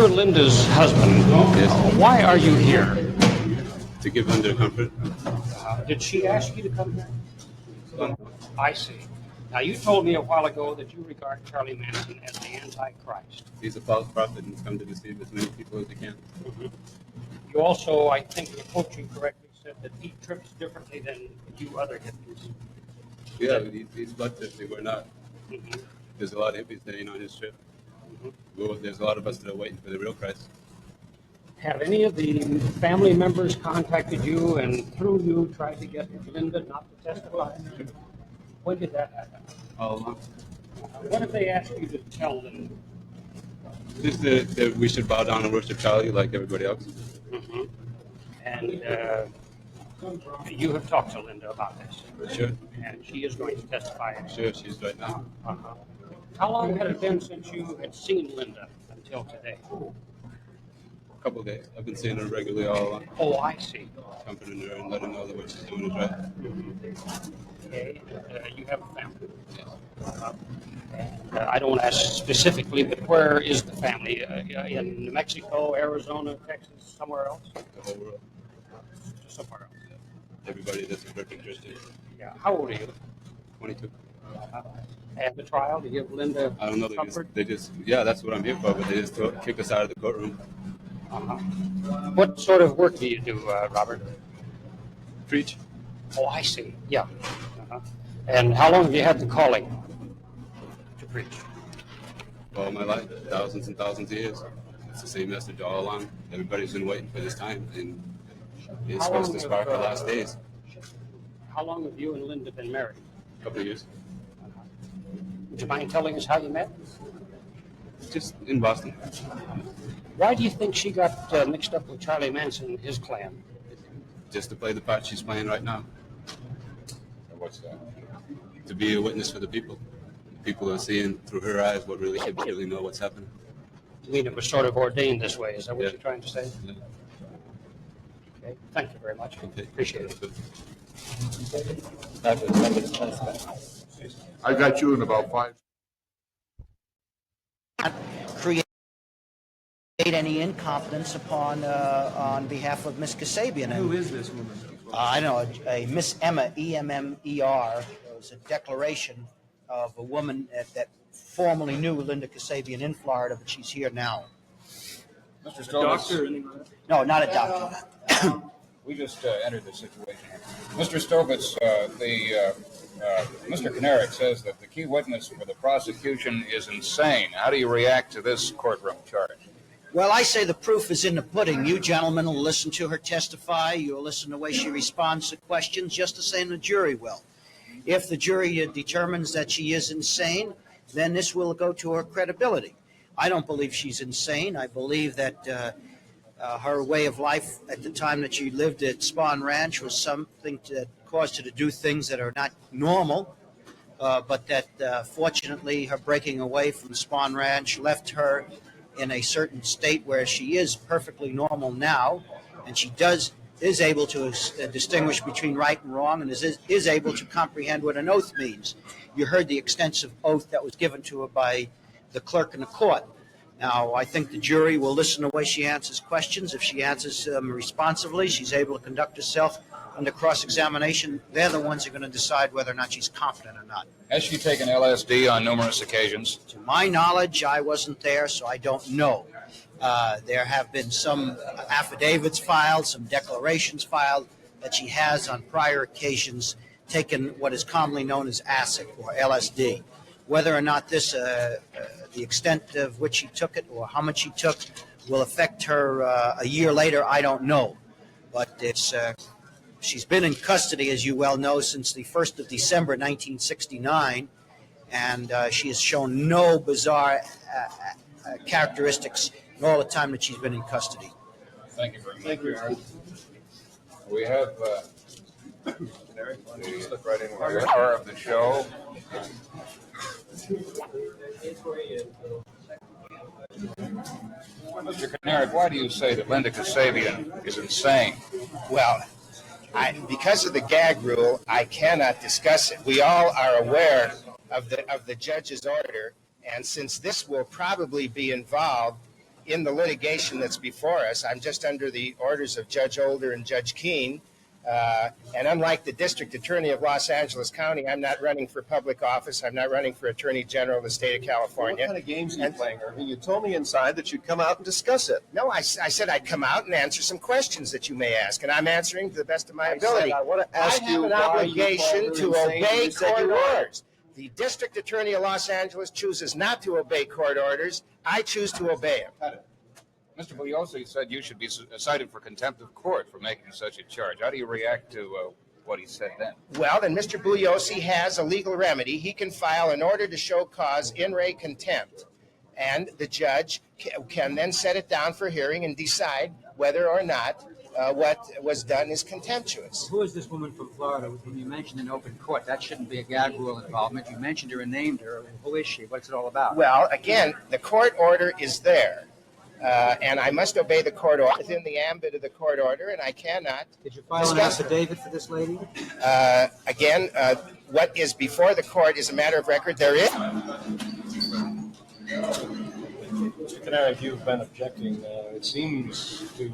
You're Linda's husband. Yes. Why are you here? To give Linda comfort. Did she ask you to come here? I see. Now, you told me a while ago that you regard Charlie Manson as the Antichrist. He's a false prophet and he's come to deceive as many people as he can. Mm-hmm. You also, I think, to quote you correctly, said that he trips differently than you other hippies. Yeah, he's bloodthirsty. We're not. Mm-hmm. There's a lot of hippies that ain't on his trip. Mm-hmm. There's a lot of us that are waiting for the real Christ. Have any of the family members contacted you and through you tried to get Linda not to testify? When did that happen? All along. What did they ask you to tell them? Just that we should bow down and worship Charlie like everybody else. Mm-hmm. And you have talked to Linda about this. Sure. And she is going to testify. Sure, she's right now. Uh-huh. How long had it been since you had seen Linda until today? A couple of days. I've been seeing her regularly all along. Oh, I see. Comforting her and letting her know that what she's doing is right. Mm-hmm. Okay. You have a family. Yes. I don't want to ask specifically, but where is the family? In New Mexico, Arizona, Texas, somewhere else? The whole world. Somewhere else. Yeah. Everybody that's a perfect Christian. Yeah. How old are you? 22. At the trial to give Linda I don't know. comfort? They just, yeah, that's what I'm here for, but they just kicked us out of the courtroom. Uh-huh. What sort of work do you do, Robert? Preach. Oh, I see. Yeah. Uh-huh. And how long have you had the calling to preach? All my life, thousands and thousands of years. It's the same message all along. Everybody's been waiting for this time, and it's supposed to spark the last days. How long have you and Linda been married? A couple of years. Would you mind telling us how you met? Just in Boston. Why do you think she got mixed up with Charlie Manson and his clan? Just to play the part she's playing right now. What's that? To be a witness for the people. People are seeing through her eyes what really know what's happening. You mean it was sort of ordained this way? Is that what Yeah. you're trying to say? Yeah. Okay. Thank you very much. Okay. Appreciate it. I got you in about 5. Create any incompetence upon on behalf of Miss Kasabian. Who is this woman? I know a Miss Emma, E-M-M-E-R. It was a declaration of a woman that formerly knew Linda Kasabian in Florida, but she's here now. Mr. Doctor? Stovitz, No, not a doctor. we just entered the situation. Mr. Stovitz, Mr. Kanarick says that the key witness for the prosecution is insane. How do you react to this courtroom charge? Well, I say the proof is in the pudding. You gentlemen will listen to her testify. You'll listen to the way she responds to questions, just the same the jury will. If the jury determines that she is insane, then this will go to her credibility. I don't believe she's insane. I believe that her way of life at the time that she lived at Spawn Ranch was something that caused her to do things that are not normal, but that fortunately her breaking away from Spawn Ranch left her in a certain state where she is perfectly normal now, and she is able to distinguish between right and wrong, and is able to comprehend what an oath means. You heard the extensive oath that was given to her by the clerk in the court. Now, I think the jury will listen to the way she answers questions. If she answers responsively, she's able to conduct herself under cross-examination. They're the ones who are going to decide whether or not she's competent or not. Has she taken LSD on numerous occasions? To my knowledge, I wasn't there, so I don't know. There have been some affidavits filed, some declarations filed that she has on prior occasions taken what is commonly known as acid or LSD. Whether or not this, the extent of which she took it or how much she took will affect her a year later, I don't know. But it's she's been in custody, as you well know, since the 1st of December 1969, and she has shown no bizarre characteristics in all the time that she's been in custody. Thank you very much. Thank you, Aaron. We have the hour of the show. Mr. Kanarick, why do you say that Linda Kasabian is insane? Well, because of the gag rule, I cannot discuss it. We all are aware of the judge's order, and since this will probably be involved in the litigation that's before us. I'm just under the orders of Judge Older and Judge Keene. And unlike the District Attorney of Los Angeles County, I'm not running for public office. I'm not running for Attorney General of the state of California. What kind of games are you playing, Irving? You told me inside that you'd come out and discuss it. No, I said I'd come out and answer some questions that you may ask, and I'm answering to the best of my ability. I want to ask I you have an why obligation you to called her insane. obey You said court you lied. orders. The District Attorney of Los Angeles chooses not to obey court orders. I choose to obey them. Mr. Bugliosi said you should be cited for contempt of court for making such a charge. How do you react to what he said then? Well, then Mr. Bugliosi has a legal remedy. He can file an order to show cause in re contempt, and the judge can then set it down for hearing and decide whether or not what was done is contemptuous. Who is this woman from Florida whom you mentioned in open court? That shouldn't be a gag rule involvement. You mentioned her and named her. Who is she? What's it all about? Well, again, the court order is there. And I must obey the court order within the ambit of the court order, and I cannot. Did you file an discuss it. affidavit for this lady? Again, what is before the court is a matter of record. There is. Mr. Canary, you've been objecting. It seems to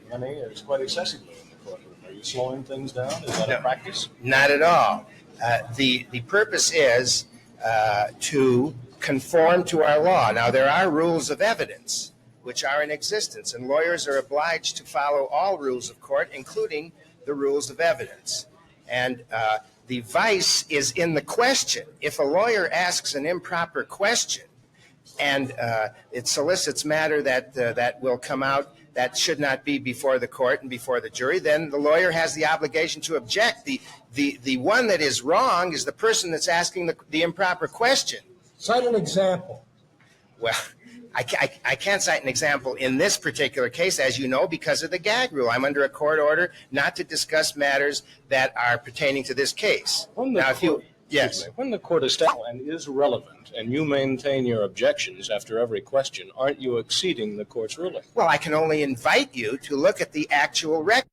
many it's quite excessively in the courtroom. Are you slowing things down? Is that a practice? Not at all. The purpose is to conform to our law. Now, there are rules of evidence which are in existence, and lawyers are obliged to follow all rules of court, including the rules of evidence. And the vice is in the question. If a lawyer asks an improper question and it solicits matter that will come out that should not be before the court and before the jury, then the lawyer has the obligation to object. The one that is wrong is the person that's asking the improper question. Cite an example. Well, I can't cite an example in this particular case, as you know, because of the gag rule. I'm under a court order not to discuss matters that are pertaining to this case. Now, if you, yes. When the court is still and is relevant, and you maintain your objections after every question, aren't you exceeding the court's ruling? Well, I can only invite you to look at the actual record.